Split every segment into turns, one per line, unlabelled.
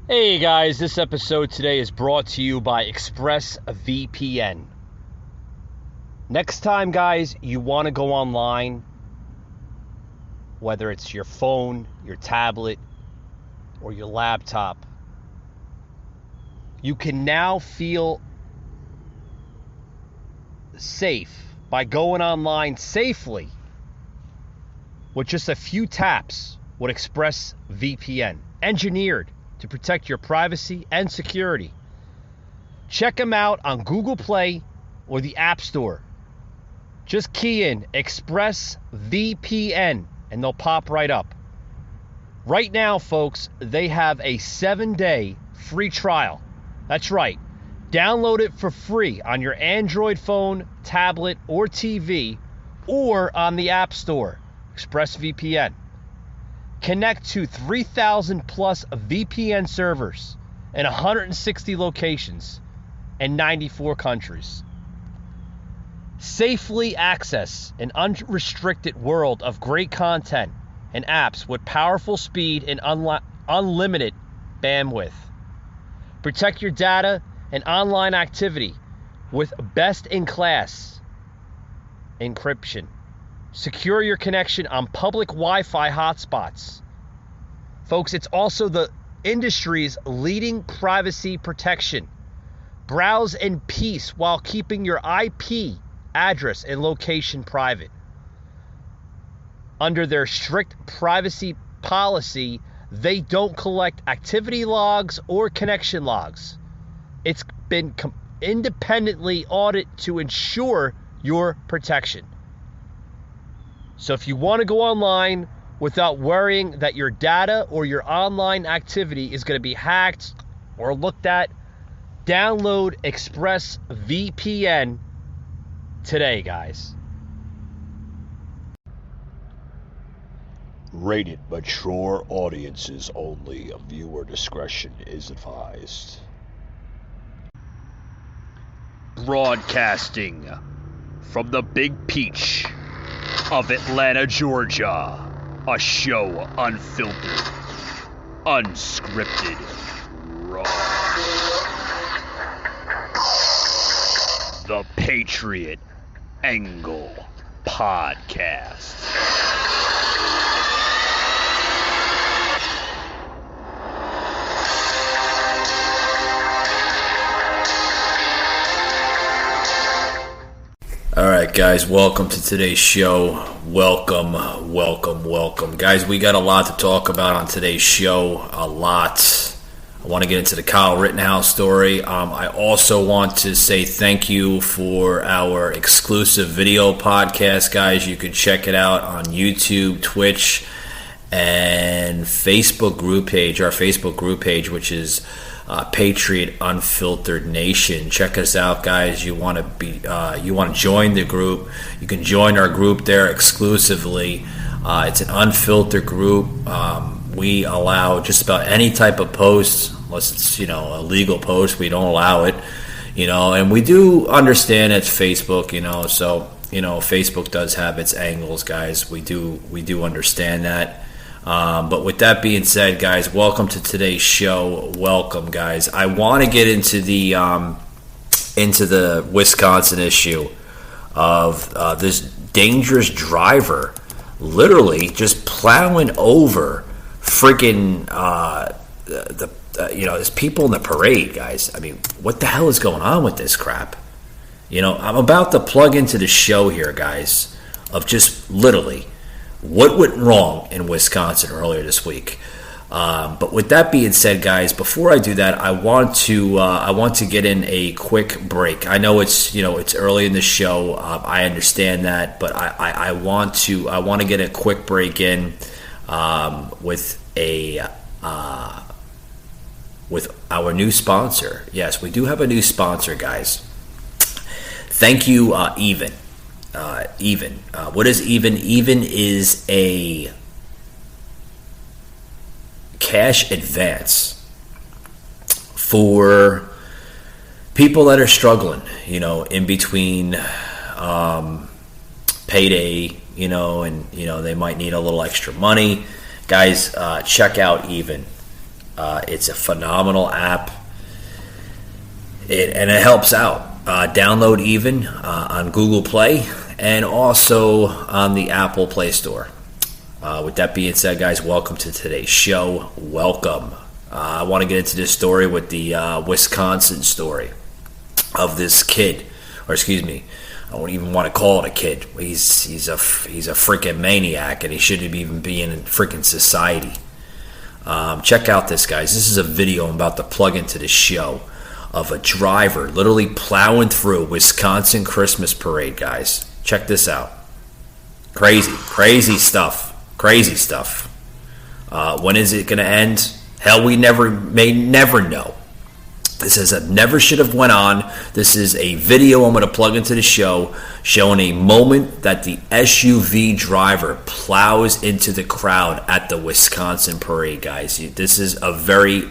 Hey guys, this episode today is brought to you by ExpressVPN. Next time, guys, you want to go online, whether it's your phone, your tablet, or your laptop, you can now feel safe by going online safely with just a few taps with ExpressVPN, engineered to protect your privacy and security. Check them out on Google Play or the App Store. Just key in ExpressVPN and they'll pop right up. Right now, folks, they have a 7-day free trial. That's right. Download it for free on your Android phone, tablet, or TV, or on the App Store. ExpressVPN. Connect to 3,000 plus VPN servers in 160 locations in 94 countries. Safely access an unrestricted world of great content and apps with powerful speed and unlimited bandwidth. Protect your data and online activity with best-in-class encryption. Secure your connection on public Wi-Fi hotspots. Folks, it's also the industry's leading privacy protection. Browse in peace while keeping your IP address and location private. Under their strict privacy policy, they don't collect activity logs or connection logs. It's been independently audited to ensure your protection. So if you want to go online without worrying that your data or your online activity is going to be hacked or looked at, download ExpressVPN today, guys.
Rated mature audiences only. Viewer discretion is advised.
Broadcasting from the Big Peach of Atlanta, Georgia. A show unfiltered, unscripted, raw. The Patriot Angle Podcast.
All right, guys, welcome to today's show. Welcome. Guys, we got a lot to talk about on today's show. A lot. I want to get into the Kyle Rittenhouse story. I also want to say thank you for our exclusive video podcast, guys. You can check it out on YouTube, Twitch, and Facebook group page. Our Facebook group page, which is Patriot Unfiltered Nation. Check us out, guys. You want to join the group? You can join our group there exclusively. It's an unfiltered group. We allow just about any type of post, unless it's a legal post. We don't allow it, And we do understand it's Facebook, So Facebook does have its angles, guys. We do understand that. But with that being said, guys, welcome to today's show. Welcome, guys. I want to get into the Wisconsin issue of this dangerous driver literally just plowing over freaking there's people in the parade, guys. I mean, what the hell is going on with this crap? I'm about to plug into the show here, guys, of just literally what went wrong in Wisconsin earlier this week. But with that being said, guys, before I do that, I want to get in a quick break. I know it's early in the show. I understand that, but I want to get a quick break in with our new sponsor. Yes, we do have a new sponsor, guys. Thank you, Even. What is Even? Even is a cash advance for people that are struggling, in between payday, and they might need a little extra money. Guys, check out Even. It's a phenomenal app, and it helps out. Download even on Google Play and also on the Apple Play Store. With that being said, guys, welcome to today's show. Welcome. I want to get into this story with the Wisconsin story of this kid, or excuse me, I don't even want to call it a kid. He's a freaking maniac, and he shouldn't even be in freaking society. Check out this, guys. This is a video I'm about to plug into the show of a driver literally plowing through Wisconsin Christmas parade, guys. Check this out. Crazy stuff. Crazy stuff. When is it going to end? Hell, we may never know. This is a never should have went on. This is a video I'm going to plug into the show showing a moment that the SUV driver plows into the crowd at the Wisconsin parade, guys. This is a very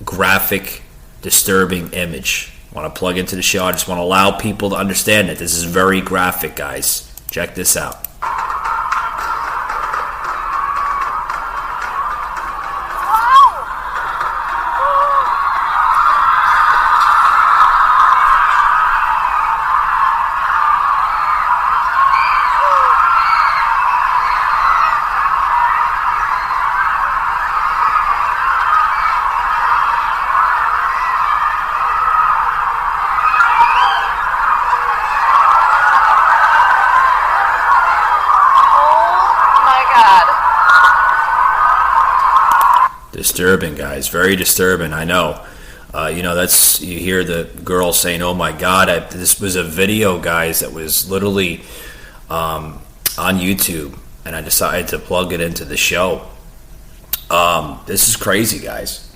graphic, disturbing image. I want to plug into the show. I just want to allow people to understand that this is very graphic, guys. Check this out. Disturbing, guys. Very disturbing. I know. You hear the girl saying, "Oh my God!" This was a video, guys, that was literally on YouTube, and I decided to plug it into the show. This is crazy, guys.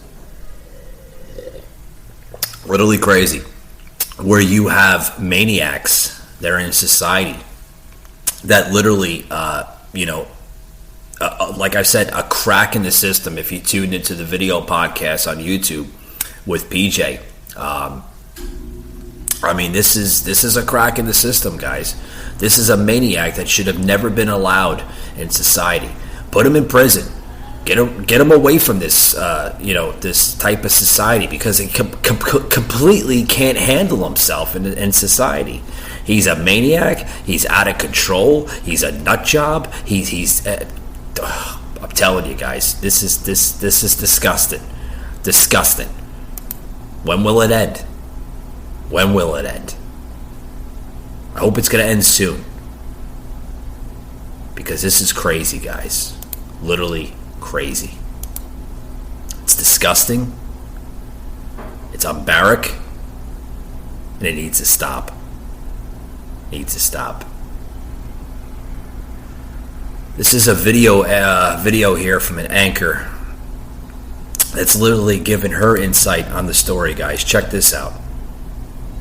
Literally crazy. Where you have maniacs that are in society that literally, like I said, a crack in the system. If you tuned into the video podcast on YouTube with PJ, this is a crack in the system, guys. This is a maniac that should have never been allowed in society. Put him in prison. Get him away from this, this type of society, because he completely can't handle himself in society. He's a maniac. He's out of control. He's a nut job. I'm telling you, guys, this is disgusting. Disgusting. When will it end? When will it end? I hope it's going to end soon, because this is crazy, guys. Literally crazy. It's disgusting. It's unbarack, and it needs to stop. Needs to stop. This is a video here from an anchor that's literally giving her insight on the story, guys. Check this out.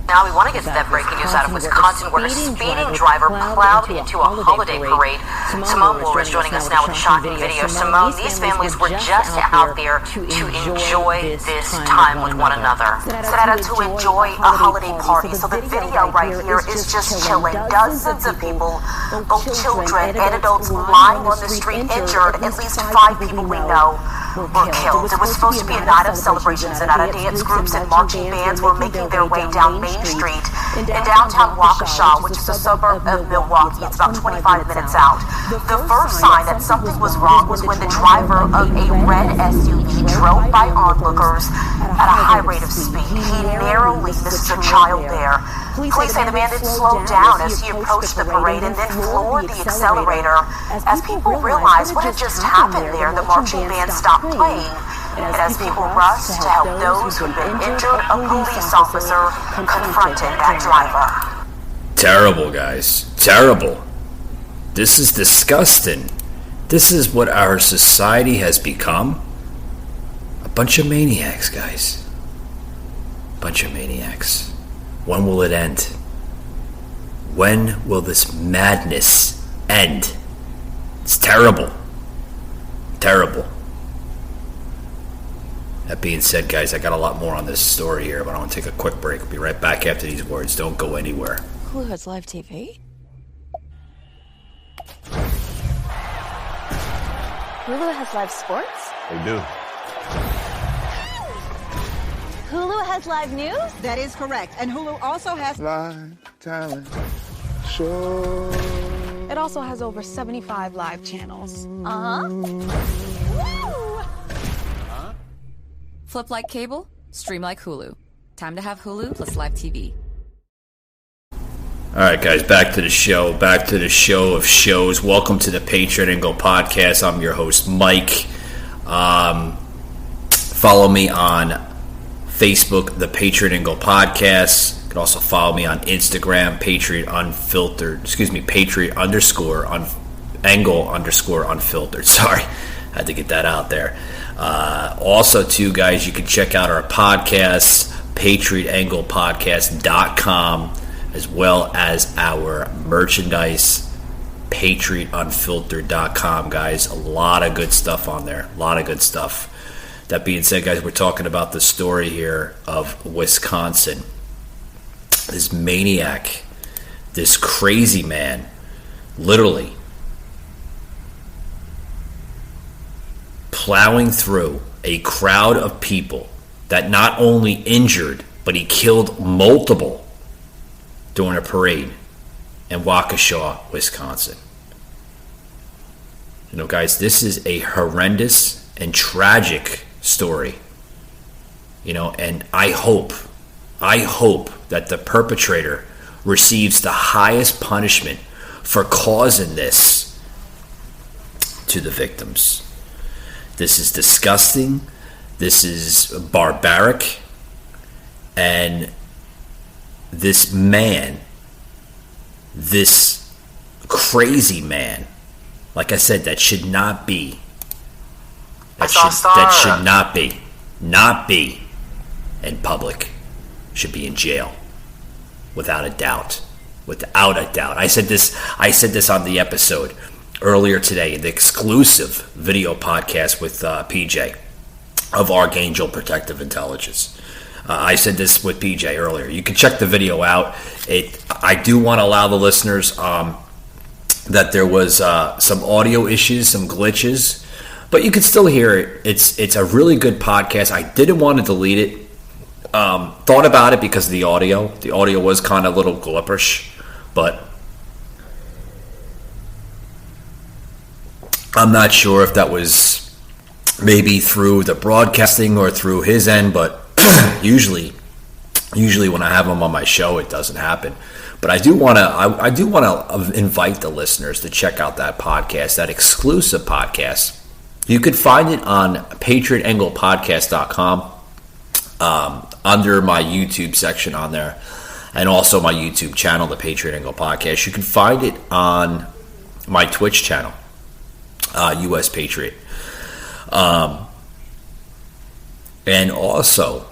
Now we want to get to that breaking news out of Wisconsin, where a speeding driver plowed into a holiday parade. Simone Moore is joining us now with a shocking video. Simone, these families were just out there to enjoy this time with one another. To enjoy a holiday party. So the video right here is just chilling. Dozens of people, both children and adults, lying on the street injured. At least 5 people we know were killed. It was supposed to be a night of celebrations, and dance groups and marching bands were making their way down Main Street in downtown Waukesha, which is a suburb of Milwaukee. It's about 25 minutes out. The first sign that something was wrong was when the driver of a red SUV drove by onlookers at a high rate of speed. He narrowly missed a child there. Police say the man didn't slow down as he approached the parade and then floored the accelerator. As people realized what had just happened there, the marching band stopped playing. And as people rushed to help those who'd been injured, a police officer confronted that driver.
Terrible, guys. Terrible. This is disgusting. This is what our society has become. A bunch of maniacs, guys. A bunch of maniacs. When will it end? When will this madness end? It's terrible. Terrible. That being said, guys, I got a lot more on this story here, but I want to take a quick break. I'll be right back after these words. Don't go anywhere.
Hulu has live TV? Hulu has live sports?
They do.
has live news?
That is correct. And Hulu also has
live talent show.
It also has over 75 live channels.
Flip like cable, stream like Hulu. Time to have Hulu plus live TV.
All right, guys, back to the show. Back to the show of shows. Welcome to the Patriot Angle Podcast. I'm your host, Mike. Follow me on Facebook, the Patriot Angle Podcast. You can also follow me on Instagram, Patriot Angle Unfiltered. Sorry, had to get that out there. Also, too, guys, you can check out our podcast, PatriotAnglePodcast.com, as well as our merchandise, PatriotUnfiltered.com, guys. A lot of good stuff on there. A lot of good stuff. That being said, guys, we're talking about the story here of Wisconsin. This maniac, this crazy man, literally plowing through a crowd of people that not only injured, but he killed multiple during a parade in Waukesha, Wisconsin. You know, guys, this is a horrendous and tragic story. You know, and I hope that the perpetrator receives the highest punishment for causing this to the victims. This is disgusting. This is barbaric. And this man, this crazy man, like I said, that should not be. That should not be in public. Should be in jail, without a doubt. I said this on the episode earlier today, the exclusive video podcast with PJ of Archangel Protective Intelligence. I said this with PJ earlier. You can check the video out. I do want to allow the listeners that there was some audio issues, some glitches, but you can still hear it. It's a really good podcast. I didn't want to delete it. Thought about it because of the audio. The audio was kind of a little glipperish, but I'm not sure if that was maybe through the broadcasting or through his end, but usually when I have him on my show, it doesn't happen. But I do want to invite the listeners to check out that podcast, that exclusive podcast. You can find it on PatriotAnglePodcast.com under my YouTube section on there, and also my YouTube channel, the Patriot Angle Podcast. You can find it on my Twitch channel, US Patriot. And also,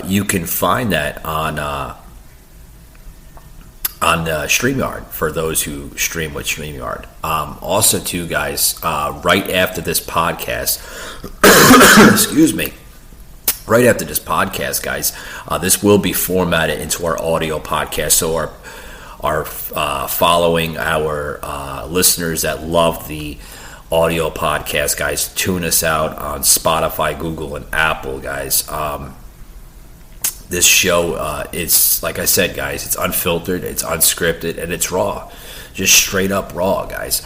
you can find that on StreamYard for those who stream with StreamYard. Also, too, guys, right after this podcast, excuse me, right after this podcast, guys, this will be formatted into our audio podcast. So our following our listeners that love the audio podcast, guys, tune us out on Spotify, Google, and Apple, guys. This show is, like I said, guys, it's unfiltered, it's unscripted, and it's raw. Just straight up raw, guys.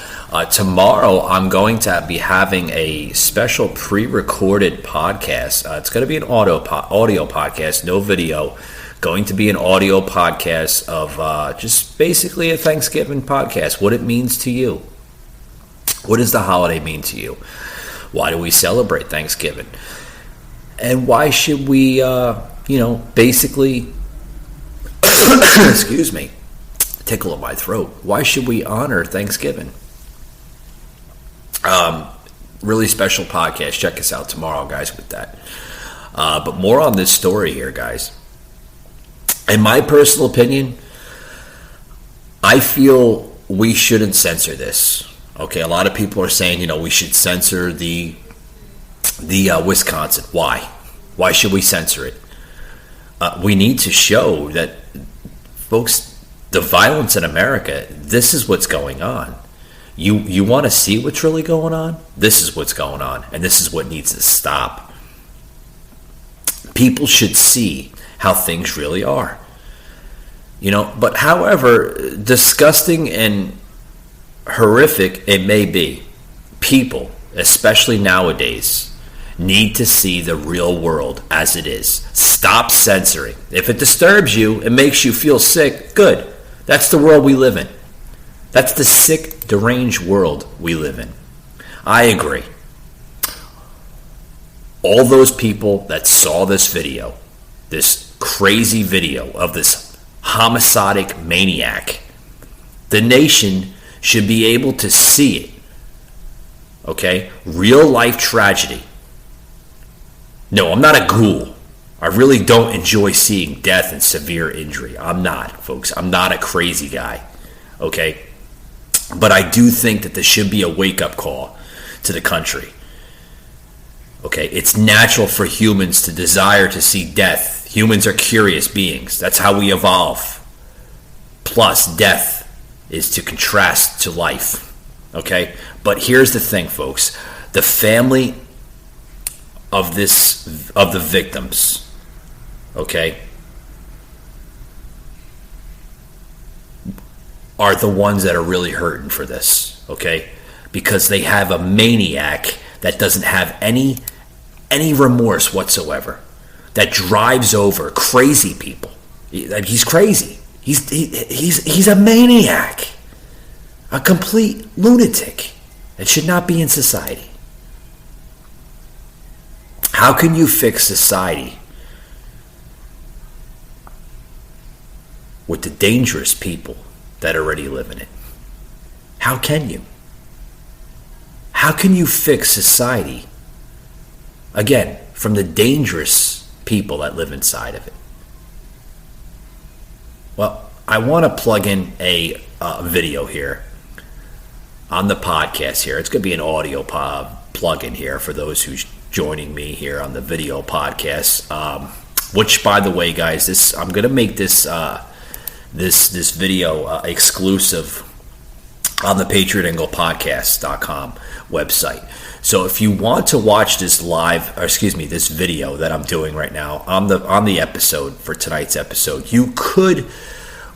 Tomorrow, I'm going to be having a special pre-recorded podcast. It's going to be an audio podcast, no video. Going to be an audio podcast of just basically a Thanksgiving podcast. What it means to you. What does the holiday mean to you? Why do we celebrate Thanksgiving? And why should we, basically, excuse me, tickle of my throat. Why should we honor Thanksgiving? Really special podcast. Check us out tomorrow, guys, with that. But more on this story here, guys. In my personal opinion, I feel we shouldn't censor this. Okay, a lot of people are saying, we should censor the Wisconsin. Why? Why should we censor it? We need to show that, folks, the violence in America, this is what's going on. You want to see what's really going on? This is what's going on, and this is what needs to stop. People should see how things really are. But however disgusting and horrific it may be, people, especially nowadays, need to see the real world as it is. Stop censoring. If it disturbs you and makes you feel sick, good. That's the world we live in. That's the sick, deranged world we live in. I agree. All those people that saw this video, this crazy video of this homicidal maniac, the nation should be able to see it. Okay? Real life tragedy. No, I'm not a ghoul. I really don't enjoy seeing death and severe injury. I'm not, folks. I'm not a crazy guy. Okay? But I do think that this should be a wake-up call to the country. Okay? It's natural for humans to desire to see death. Humans are curious beings. That's how we evolve. Plus, death is to contrast to life. Okay? But here's the thing, folks. The family of the victims, okay, are the ones that are really hurting for this, okay? Because they have a maniac that doesn't have any remorse whatsoever, that drives over crazy people. He's crazy. He's a maniac, a complete lunatic that should not be in society. How can you fix society with the dangerous people that already live in it? How can you? How can you fix society, again, from the dangerous people that live inside of it? Well, I want to plug in a video here on the podcast here. It's going to be an audio plug-in here for those who's joining me here on the video podcast, which, by the way, guys, I'm going to make this this video exclusive on the PatriotAnglePodcast.com website. So if you want to watch this this video that I'm doing right now on the episode for tonight's episode, you could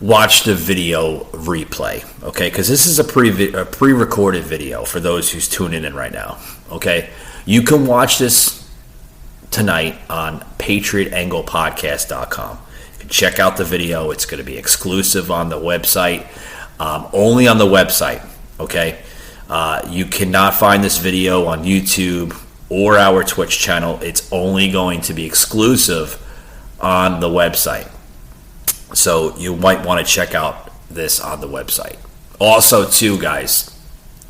watch the video replay, okay? Because this is a pre-recorded video for those who's tuning in right now, okay? You can watch this tonight on PatriotAnglePodcast.com. You can check out the video. It's going to be exclusive on the website, only on the website, okay? You cannot find this video on YouTube or our Twitch channel. It's only going to be exclusive on the website. So you might want to check out this on the website. Also, too, guys,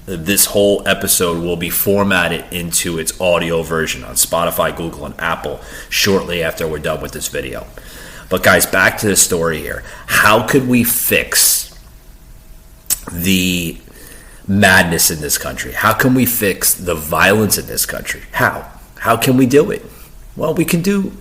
this whole episode will be formatted into its audio version on Spotify, Google, and Apple shortly after we're done with this video. But guys, back to the story here. How could we fix the madness in this country? How can we fix the violence in this country? How can we do it? Well, we can do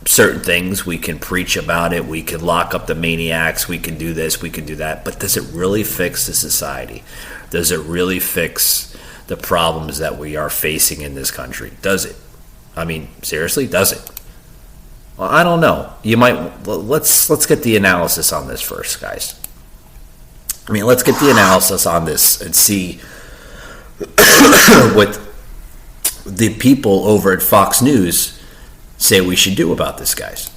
certain things. We can preach about it. We can lock up the maniacs. We can do this. We can do that. But does it really fix the society? Does it really fix the problems that we are facing in this country? Does it? I mean, seriously, does it? Well, I don't know. Let's get the analysis on this first, guys. I mean, let's get the analysis on this and see what the people over at Fox News say we should do about this, guys.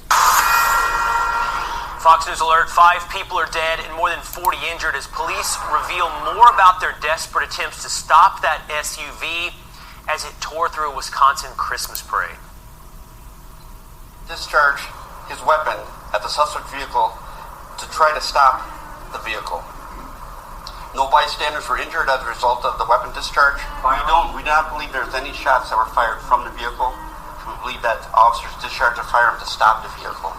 Fox News alert, 5 people are dead and more than 40 injured as police reveal more about their desperate attempts to stop that SUV as it tore through a Wisconsin Christmas parade.
Discharged his weapon at the suspect vehicle to try to stop the vehicle. No bystanders were injured as a result of the weapon discharge. We do not believe there's any shots that were fired from the vehicle. We believe that officers discharged a firearm to stop the vehicle.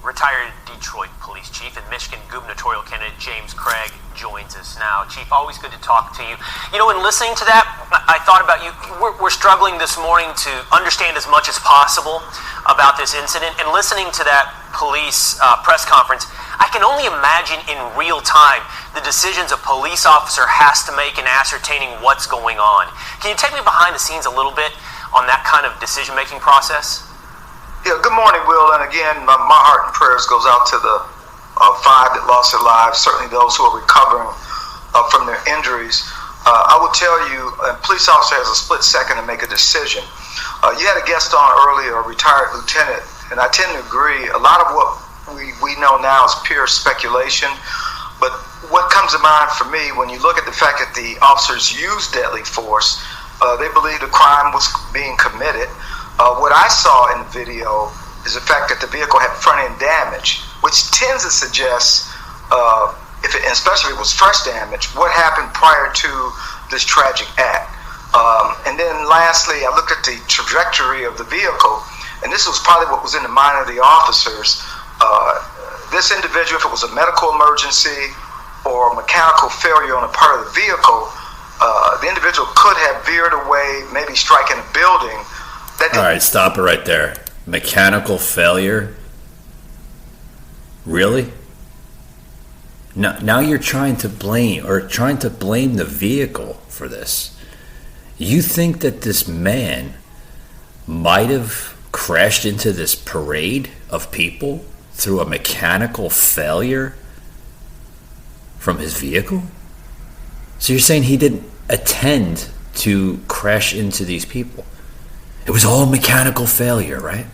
Retired Detroit Police Chief and Michigan gubernatorial candidate James Craig joins us now. Chief, always good to talk to you. You know, in listening to that, I thought about you. We're struggling this morning to understand as much as possible about this incident. And listening to that police press conference, I can only imagine in real time the decisions a police officer has to make in ascertaining what's going on. Can you take me behind the scenes a little bit on that kind of decision-making process?
Yeah, good morning, Will. And again, my heart and prayers goes out to the 5 that lost their lives, certainly those who are recovering from their injuries. I will tell you, a police officer has a split second to make a decision. You had a guest on earlier, a retired lieutenant, and I tend to agree. A lot of what we know now is pure speculation. But what comes to mind for me when you look at the fact that the officers used deadly force, they believed a crime was being committed. What I saw in the video is the fact that the vehicle had front-end damage, which tends to suggest, especially if it was fresh damage, what happened prior to this tragic act. And then lastly, I looked at the trajectory of the vehicle, and this was probably what was in the mind of the officers. This individual, if it was a medical emergency or mechanical failure on a part of the vehicle, the individual could have veered away, maybe striking a building.
All right, stop it right there. Mechanical failure? Really? Now you're trying to blame the vehicle for this. You think that this man might have crashed into this parade of people through a mechanical failure from his vehicle? So you're saying he didn't intend to crash into these people? It was all mechanical failure, right?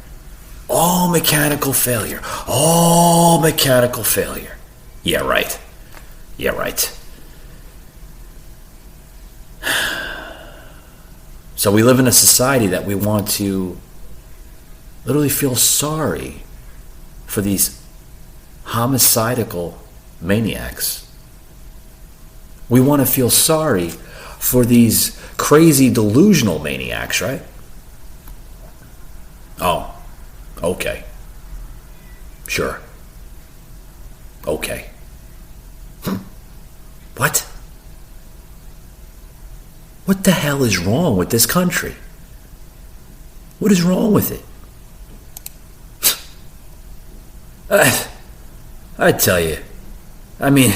All mechanical failure. All mechanical failure. Yeah, right. Yeah, right. So we live in a society that we want to literally feel sorry for these homicidal maniacs. We want to feel sorry for these crazy delusional maniacs, right? Oh, okay. Sure. Okay. What? What the hell is wrong with this country? What is wrong with it? I tell you, I mean,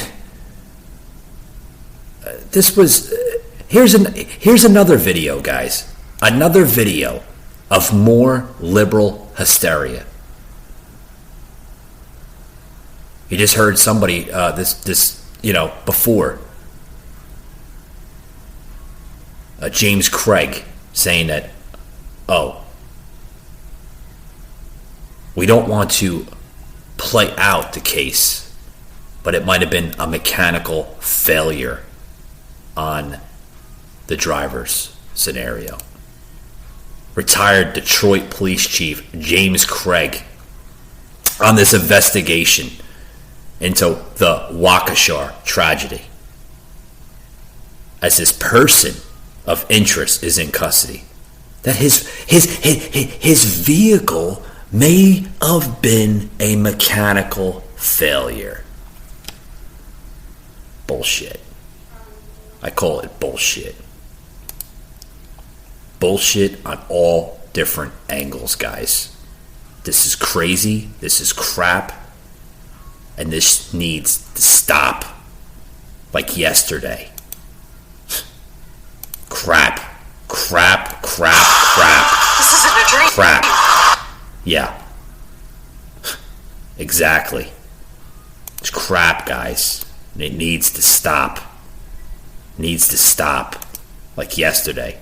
this was, here's another video, guys. Another video of more liberal hysteria. You just heard somebody, before. James Craig saying that, we don't want to play out the case, but it might have been a mechanical failure on the driver's scenario. Retired Detroit Police Chief James Craig on this investigation into the Waukesha tragedy, as this person of interest is in custody, that his vehicle may have been a mechanical failure. Bullshit. I call it bullshit. Bullshit on all different angles, guys. This is crazy. This is crap. And this needs to stop. Like yesterday. Crap. Crap, crap, crap.
This isn't a dream.
Crap. Yeah. Exactly. It's crap, guys. And it needs to stop. Needs to stop. Like yesterday.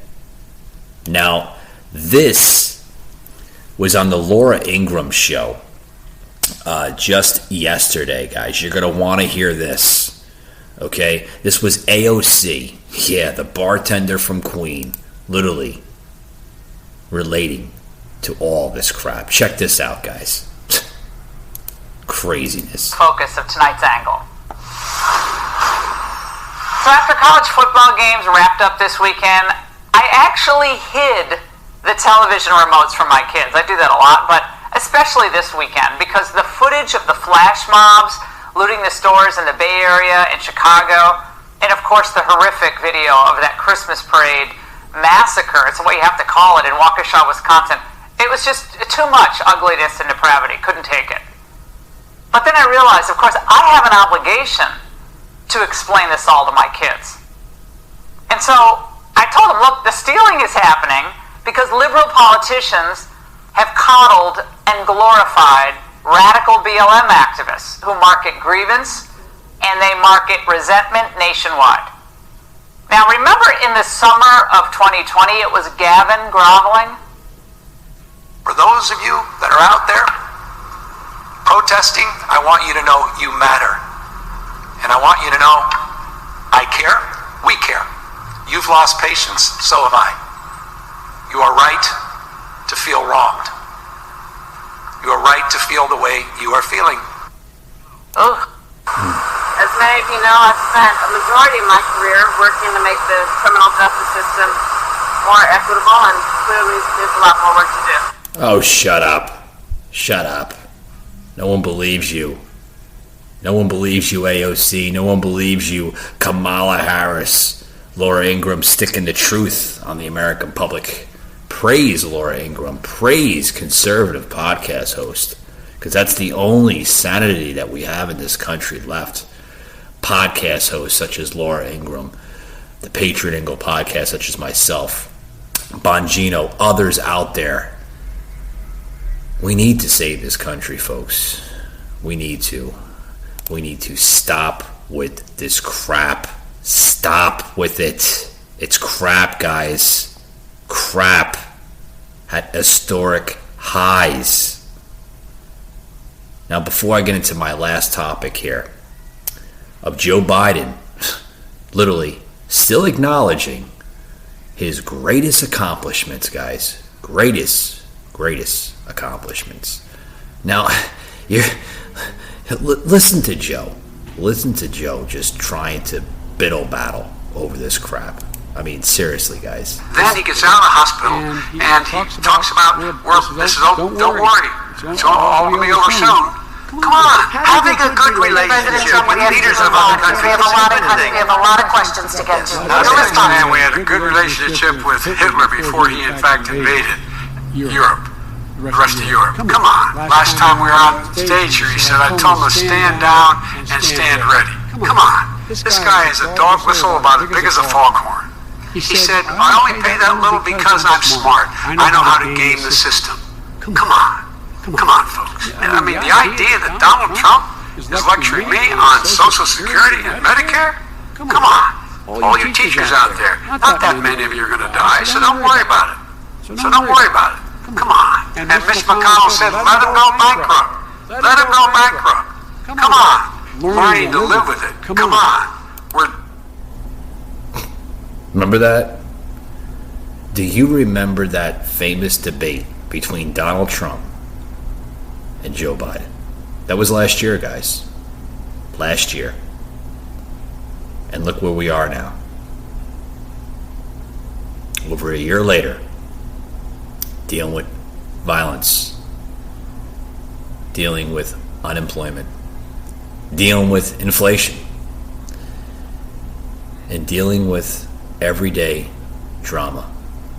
Now, this was on the Laura Ingraham show just yesterday, guys. You're going to want to hear this. Okay? This was AOC. Yeah, the bartender from Queen. Literally relating to all this crap. Check this out, guys. Craziness.
Focus of tonight's angle. So after college football games wrapped up this weekend, I actually hid the television remotes from my kids. I do that a lot, but especially this weekend, because the footage of the flash mobs looting the stores in the Bay Area and Chicago, and of course the horrific video of that Christmas parade massacre, it's what you have to call it, in Waukesha, Wisconsin. It was just too much ugliness and depravity. Couldn't take it. But then I realized, of course, I have an obligation to explain this all to my kids. And so I told them, look, the stealing is happening because liberal politicians have coddled and glorified radical BLM activists who market grievance and they market resentment nationwide. Now, remember in the summer of 2020, it was Gavin groveling?
For those of you that are out there protesting, I want you to know you matter. And I want you to know I care, we care. You've lost patience, so have I. You are right to feel wronged. You are right to feel the way you are feeling.
Ugh. As many of you know, I've spent a majority of my career working to make the criminal justice system more equitable, and clearly there's a lot more work to do.
Oh, shut up. Shut up. No one believes you. No one believes you, AOC. No one believes you, Kamala Harris. Laura Ingraham sticking the truth on the American public. Praise Laura Ingraham. Praise conservative podcast host. Because that's the only sanity that we have in this country left. Podcast hosts such as Laura Ingraham, the Patriot Angle podcast such as myself, Bongino, others out there. We need to save this country, folks. We need to. We need to stop with this crap. Stop with it. It's crap, guys. Crap at historic highs. Now, before I get into my last topic here, of Joe Biden literally still acknowledging his greatest accomplishments, guys. Greatest accomplishments. Now, listen to Joe. Listen to Joe just trying to biddle battle over this crap. I mean, seriously, guys.
Then he gets out of the hospital and he talks about, this is all, don't worry, it's all going to be over soon. Come on, having a good relationship with leaders of other countries.
We have a lot of questions to get to.
And we had a good relationship with Hitler before he in fact invaded Europe, the rest of Europe. Come on, last time we were on stage here, he said, I told him to stand down and stand ready. Come on, this guy is a dog whistle about as big as a foghorn. He said, I only pay that little because I'm smart. I know how to game the system. Come on. Come on, folks. I mean, the idea that Donald Trump is lecturing me on Social Security and Medicare? Come on. All you teachers out there, not that many of you are going to die, so don't worry about it. So don't worry about it. Come on. And Mitch McConnell said, let him go bankrupt. Let him go bankrupt. Come on. Learning to live with it. Come on.
Remember that? Do you remember that famous debate between Donald Trump and Joe Biden? That was last year, guys. Last year. And look where we are now. Over a year later, dealing with violence, dealing with unemployment, dealing with inflation, and dealing with everyday drama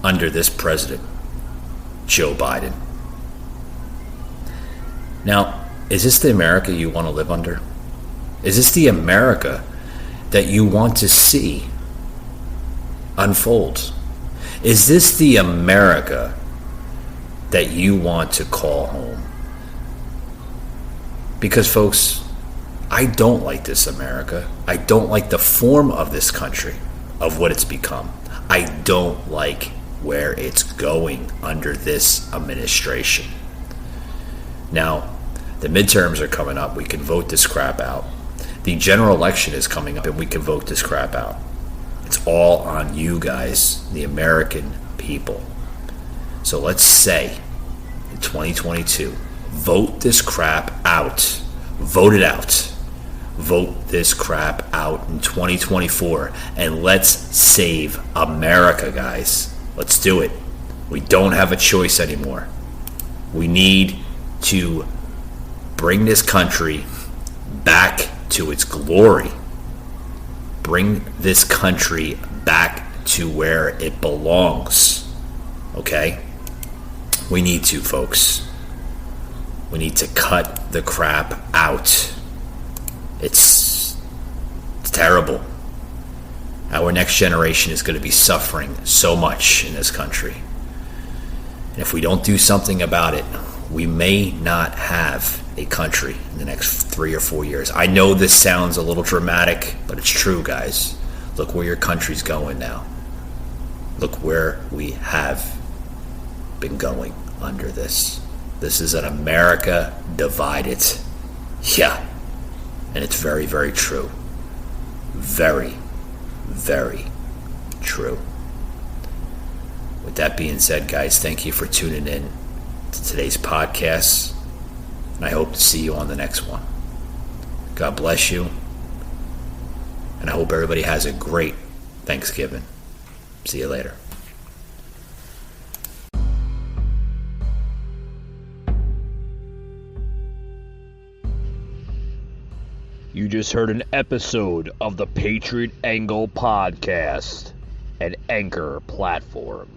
under this president, Joe Biden. Now, is this the America you want to live under? Is this the America that you want to see unfold? Is this the America that you want to call home? Because, folks, I don't like this America. I don't like the form of this country, of what it's become. I don't like where it's going under this administration. Now, the midterms are coming up. We can vote this crap out. The general election is coming up, and we can vote this crap out. It's all on you guys, the American people. So let's say in 2022, vote this crap out. Vote it out. Vote this crap out in 2024, and let's save America, guys. Let's do it. We don't have a choice anymore. We need to bring this country back to its glory. Bring this country back to where it belongs. Okay? We need to, folks. We need to cut the crap out. It's terrible. Our next generation is going to be suffering so much in this country. And if we don't do something about it, We may not have a country in the next 3 or 4 years. I know this sounds a little dramatic, but it's true, guys. Look where your country's going now. Look where we have been going under this. This is an America divided. Yeah. And it's very, very true. Very, very true. With that being said, guys, thank you for tuning in to today's podcast. And I hope to see you on the next one. God bless you. And I hope everybody has a great Thanksgiving. See you later.
You just heard an episode of the Patriot Angle Podcast, an Anchor platform.